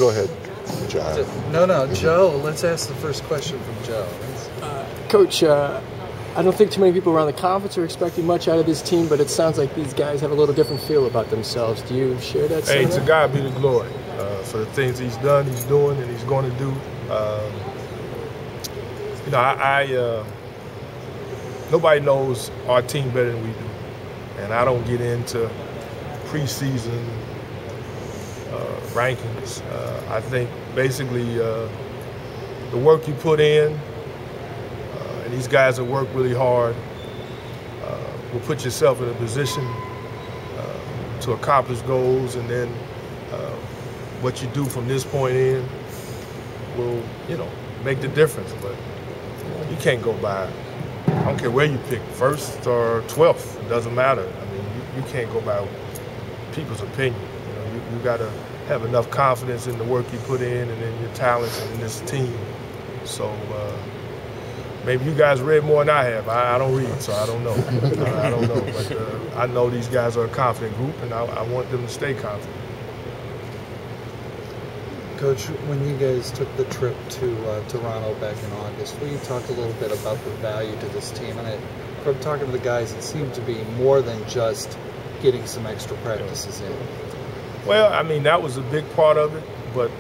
Go ahead, John. No, Joe. Let's ask the first question from Joe. Coach, I don't think too many people around the conference are expecting much out of this team, but it sounds like these guys have a little different feel about themselves. Do you share that sentiment? Hey, to God be the glory for the things he's done, he's doing, and he's going to do. Nobody knows our team better than we do, and I don't get into preseason rankings. I think basically the work you put in, and these guys that work really hard, will put yourself in a position to accomplish goals, and then what you do from this point in will, make the difference. But you can't go by, I don't care where you pick, 1st or 12th, it doesn't matter. I mean, you can't go by people's opinion. You got to have enough confidence in the work you put in and in your talents and in this team. So maybe you guys read more than I have. I don't read, so I don't know. I don't know. But I know these guys are a confident group, and I want them to stay confident. Coach, when you guys took the trip to Toronto back in August, will you talk a little bit about the value to this team? And from talking to the guys, it seemed to be more than just getting some extra practices in. Well, I mean, that was a big part of it, but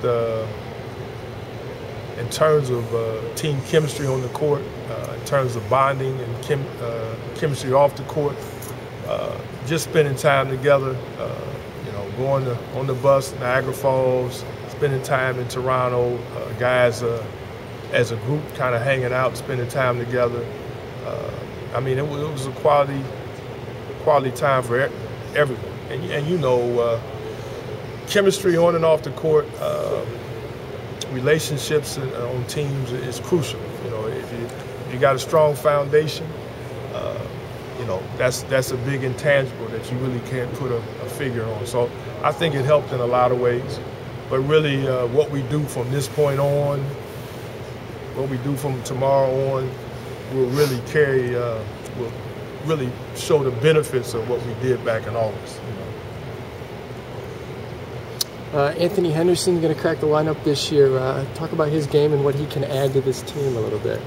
in terms of team chemistry on the court, in terms of bonding and chemistry off the court, just spending time together, going on the bus, Niagara Falls, spending time in Toronto, guys as a group kind of hanging out, spending time together. I mean, it was a quality time for everyone. And chemistry on and off the court, relationships on teams is crucial. If you got a strong foundation, that's a big intangible that you really can't put a figure on. So I think it helped in a lot of ways. But really, what we do from this point on, what we do from tomorrow on, will really will really show the benefits of what we did back in August. Anthony Henderson's going to crack the lineup this year. Talk about his game and what he can add to this team a little bit.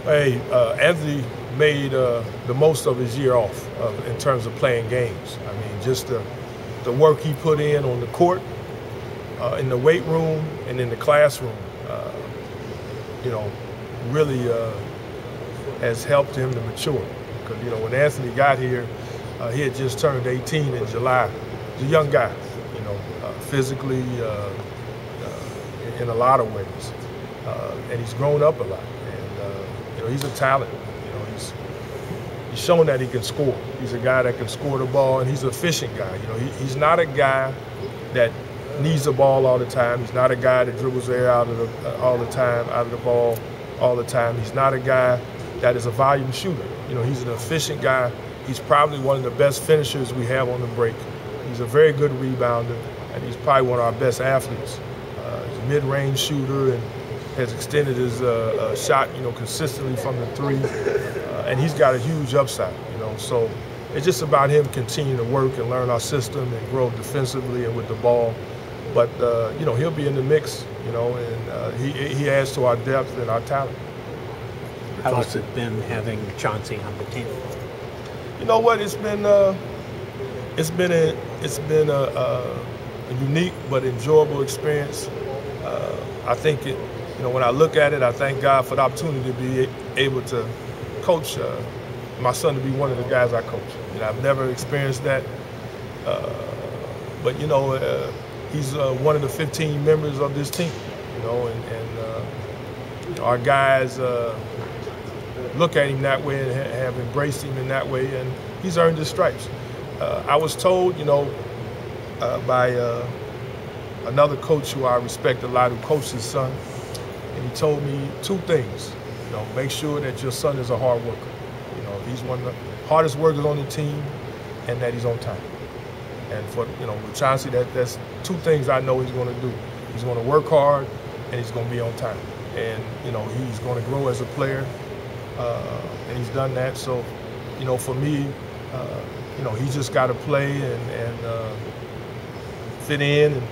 Hey, Anthony made the most of his year off in terms of playing games. I mean, just the work he put in on the court, in the weight room, and in the classroom, really has helped him to mature. Because, when Anthony got here, he had just turned 18 in July. He's a young guy, physically, in a lot of ways. And he's grown up a lot. And, he's a talent. He's shown that he can score. He's a guy that can score the ball, and he's an efficient guy. He's not a guy that needs the ball all the time. He's not a guy that dribbles the air out of the ball all the time. He's not a guy that is a volume shooter. He's an efficient guy. He's probably one of the best finishers we have on the break. He's a very good rebounder, and he's probably one of our best athletes. He's a mid-range shooter and has extended his shot, consistently from the three, and he's got a huge upside. So it's just about him continuing to work and learn our system and grow defensively and with the ball. But he'll be in the mix, and he adds to our depth and our talent. How has it been having Chauncey on the team? You know what? It's been a unique but enjoyable experience. I think when I look at it, I thank God for the opportunity to be able to coach my son, to be one of the guys I coach. I've never experienced that, but he's one of the 15 members of this team. And our guys look at him that way and have embraced him in that way, and he's earned his stripes. I was told, by another coach who I respect a lot, who coached his son, and he told me two things. Make sure that your son is a hard worker. He's one of the hardest workers on the team, and that he's on time. And for with Chauncey, that's two things I know he's going to do. He's going to work hard, and he's going to be on time. And he's going to grow as a player, and he's done that. So, for me, he's just got to play and fit in and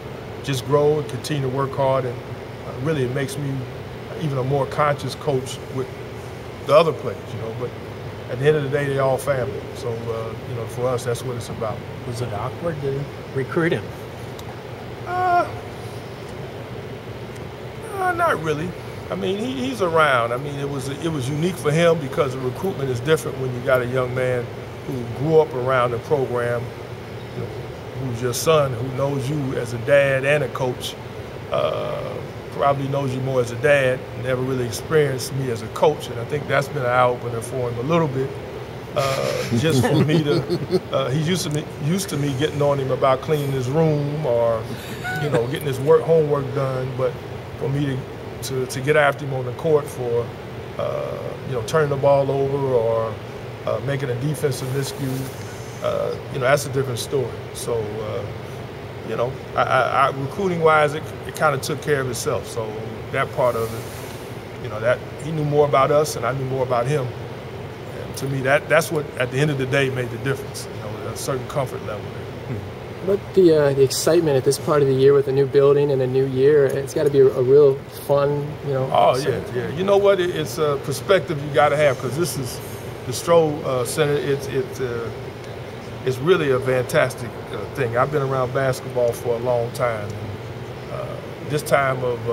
just grow and continue to work hard, and really it makes me even a more conscious coach with the other players, but at the end of the day, they're all family. So, for us, that's what it's about. Was it awkward to recruit him? Not really. I mean, he's around. I mean, it was unique for him because the recruitment is different when you got a young man who grew up around the program, who's your son, who knows you as a dad and a coach, probably knows you more as a dad, never really experienced me as a coach, and I think that's been an eye-opener for him a little bit. Just for me to, he's used to me getting on him about cleaning his room or, getting his homework done, but for me to get after him on the court for, turning the ball over or making a defensive miscue, that's a different story. So, recruiting-wise, it kind of took care of itself. So that part of it, that he knew more about us and I knew more about him. And to me, that's what, at the end of the day, made the difference, a certain comfort level there. But the excitement at this part of the year with a new building and a new year, it's got to be a real fun, Oh, yeah. You know what? It's a perspective you got to have, because this is the Stroh Center. It's really a fantastic thing. I've been around basketball for a long time. And, this time of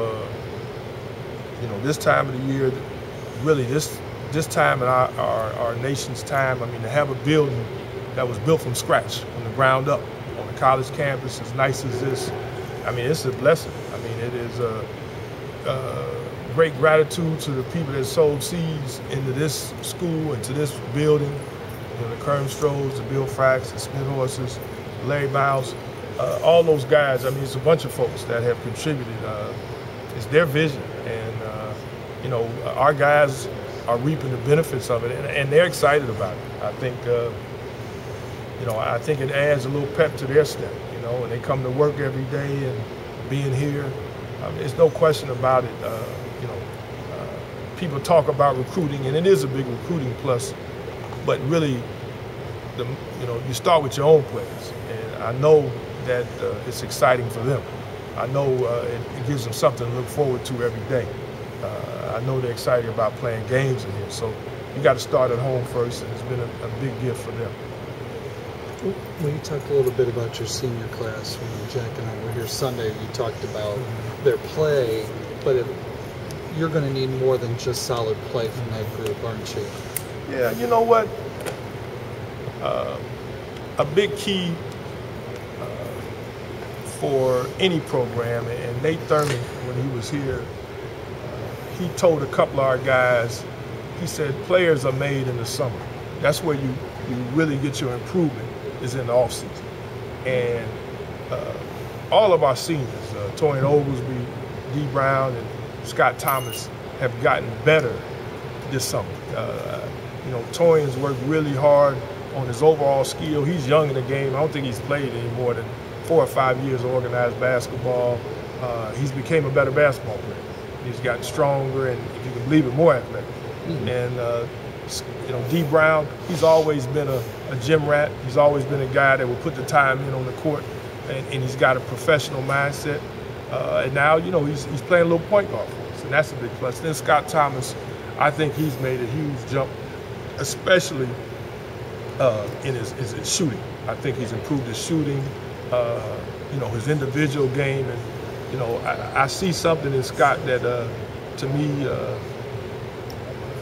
the year, really this time in our nation's time, I mean, to have a building that was built from scratch, from the ground up, on a college campus as nice as this, I mean, it's a blessing. I mean, it is a great gratitude to the people that sowed seeds into this school and to this building. The Kerm Strohs, the Bill Fracks, the Smith Horses, Larry Miles, all those guys. I mean, it's a bunch of folks that have contributed. It's their vision, and our guys are reaping the benefits of it, and they're excited about it. I think, I think it adds a little pep to their step. When they come to work every day and being here, there's no question about it. People talk about recruiting, and it is a big recruiting plus. But really, you start with your own players, and I know that it's exciting for them. I know it gives them something to look forward to every day. I know they're excited about playing games in here, so you got to start at home first, and it's been a big gift for them. When you talked a little bit about your senior class, when Jack and I were here Sunday, you talked about their play, but you're going to need more than just solid play from that group, aren't you? Yeah, you know what? A big key for any program, and Nate Thurman, when he was here, he told a couple of our guys, he said, players are made in the summer. That's where you really get your improvement, is in the offseason. And all of our seniors, Torian Oglesby, D. Brown, and Scott Thomas, have gotten better this summer. Torian's worked really hard on his overall skill. He's young in the game. I don't think he's played any more than 4 or 5 years of organized basketball. He's became a better basketball player. He's gotten stronger and, if you can believe it, more athletic. And D. Brown, he's always been a gym rat. He's always been a guy that will put the time in on the court, and he's got a professional mindset. And now, he's playing a little point guard for us, and that's a big plus. Then Scott Thomas, I think he's made a huge jump, especially in his shooting. I think he's improved his shooting, his individual game, and I see something in Scott that, to me,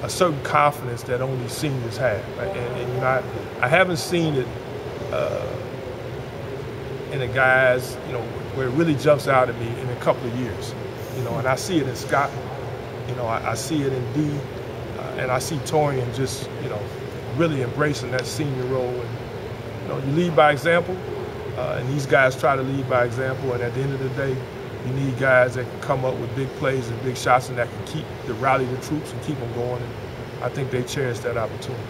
a certain confidence that only seniors have. And I haven't seen it in the guys, where it really jumps out at me in a couple of years. And I see it in Scott. I see it in D. And I see Torian just, really embracing that senior role. And, you lead by example, and these guys try to lead by example. And at the end of the day, you need guys that can come up with big plays and big shots and that can rally the troops and keep them going. And I think they cherish that opportunity.